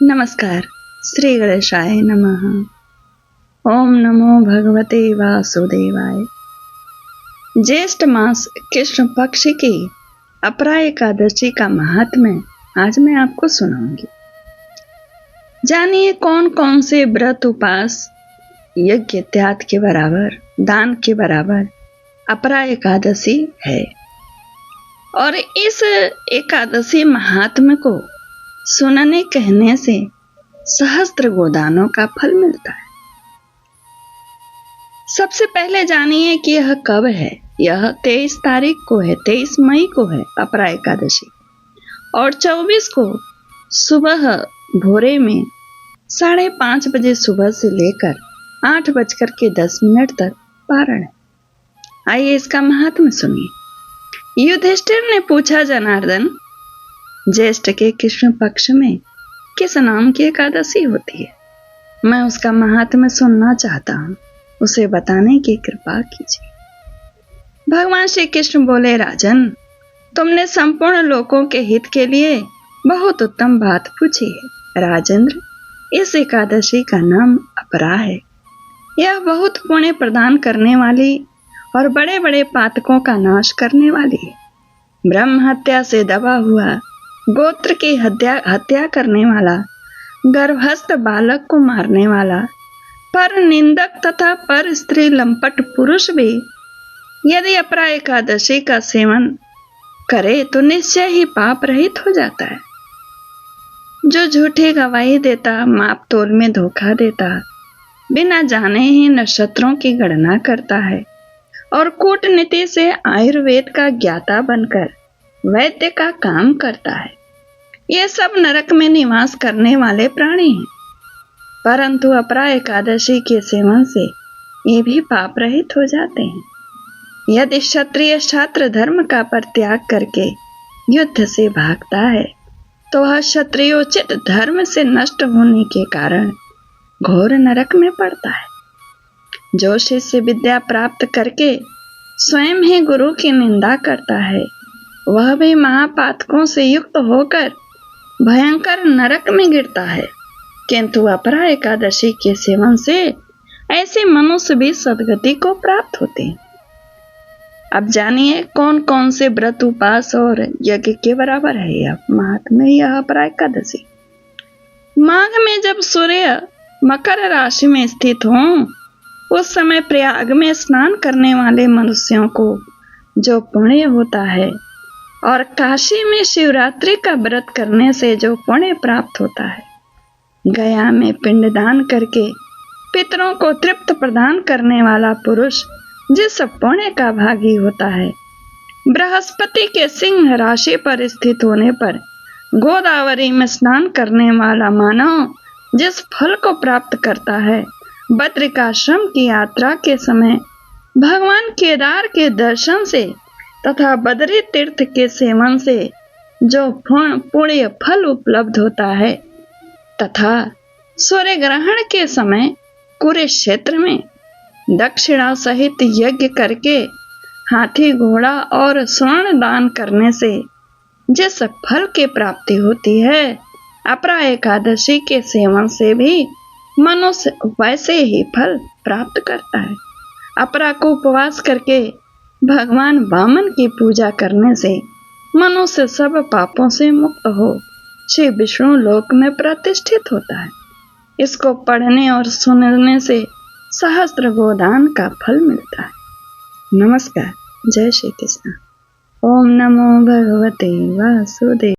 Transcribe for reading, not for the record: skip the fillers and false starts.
नमस्कार। श्री गणेशाय नमः। ओम नमो भगवते वासुदेवाय। ज्येष्ठ मास कृष्ण पक्ष की अपरा एकादशी का महात्म्य आज मैं आपको सुनाऊंगी। जानिए कौन कौन से व्रत उपास यज्ञ त्याग के बराबर, दान के बराबर अपरा एकादशी है और इस एकादशी महात्म्य को सुनने कहने से सहस्त्र गोदानों का फल मिलता है। सबसे पहले जानिए कि यह कब है। यह 23 तारीख को है, 23 मई को है अपरा एकादशी और 24 को सुबह भोरे में 5:30 बजे सुबह से लेकर 8:10 तक पारण है। आइए इसका महात्म्य सुनिए। युधिष्ठिर ने पूछा, जनार्दन, ज्येष्ठ के कृष्ण पक्ष में किस नाम की एकादशी होती है? मैं उसका महात्म्य सुनना चाहता हूँ, उसे बताने की कृपा कीजिए। भगवान श्री कृष्ण बोले, राजन, तुमने संपूर्ण लोकों के हित के लिए बहुत उत्तम बात पूछी है। राजेंद्र, इस एकादशी का नाम अपरा है। यह बहुत पुण्य प्रदान करने वाली और बड़े बड़े पातकों का नाश करने वाली है। ब्रह्म हत्या से दबा हुआ, गोत्र की हत्या करने वाला, गर्भस्थ बालक को मारने वाला, पर निंदक तथा पर स्त्री लंपट पुरुष भी यदि अपरा एकादशी का सेवन करे तो निश्चय ही पाप रहित हो जाता है। जो झूठी गवाही देता, माप तोल में धोखा देता, बिना जाने ही नक्षत्रों की गणना करता है और कूटनीति से आयुर्वेद का ज्ञाता बनकर वैद्य का काम करता है, ये सब नरक में निवास करने वाले प्राणी हैं। परंतु अपरा एकादशी के सेवन से ये भी पाप रहित हो जाते हैं। यदि क्षत्रिय छात्र धर्म का परित्याग करके युद्ध से भागता है तो वह क्षत्रियोचित धर्म से नष्ट होने के कारण घोर नरक में पड़ता है। जो शिष्य विद्या प्राप्त करके स्वयं ही गुरु की निंदा करता है, वह भी महापातकों से युक्त होकर भयंकर नरक में गिरता है। किंतु अपरा एकादशी के सेवन से ऐसे मनुष्य भी सद्गति को प्राप्त होते हैं। अब जानिए कौन कौन से व्रत उपास और यज्ञ के बराबर है यह महात्म्य, यह अपरा एकादशी। माघ में जब सूर्य मकर राशि में स्थित हों, उस समय प्रयाग में स्नान करने वाले मनुष्यों को जो पुण्य होता है और काशी में शिवरात्रि का व्रत करने से जो पुण्य प्राप्त होता है, गया में पिंडदान करके पितरों को तृप्त प्रदान करने वाला पुरुष जिस पुण्य का भागी होता है, बृहस्पति के सिंह राशि पर स्थित होने पर गोदावरी में स्नान करने वाला मानव जिस फल को प्राप्त करता है, बद्रिकाश्रम की यात्रा के समय भगवान केदार के दर्शन से तथा बद्री तीर्थ के सेवन से जो पुण्य फल उपलब्ध होता है, तथा सूर्य ग्रहण के समय कुरुक्षेत्र में दक्षिणा सहित यज्ञ करके हाथी घोड़ा और स्वर्ण दान करने से जिस फल की प्राप्ति होती है, अपरा एकादशी के सेवन से भी मनुष्य वैसे ही फल प्राप्त करता है। अपरा को उपवास करके भगवान वामन की पूजा करने से मनुष्य सब पापों से मुक्त हो श्री विष्णु लोक में प्रतिष्ठित होता है। इसको पढ़ने और सुनने से सहस्त्र गोदान का फल मिलता है। नमस्कार। जय श्री कृष्ण। ओम नमो भगवते वासुदेवाय।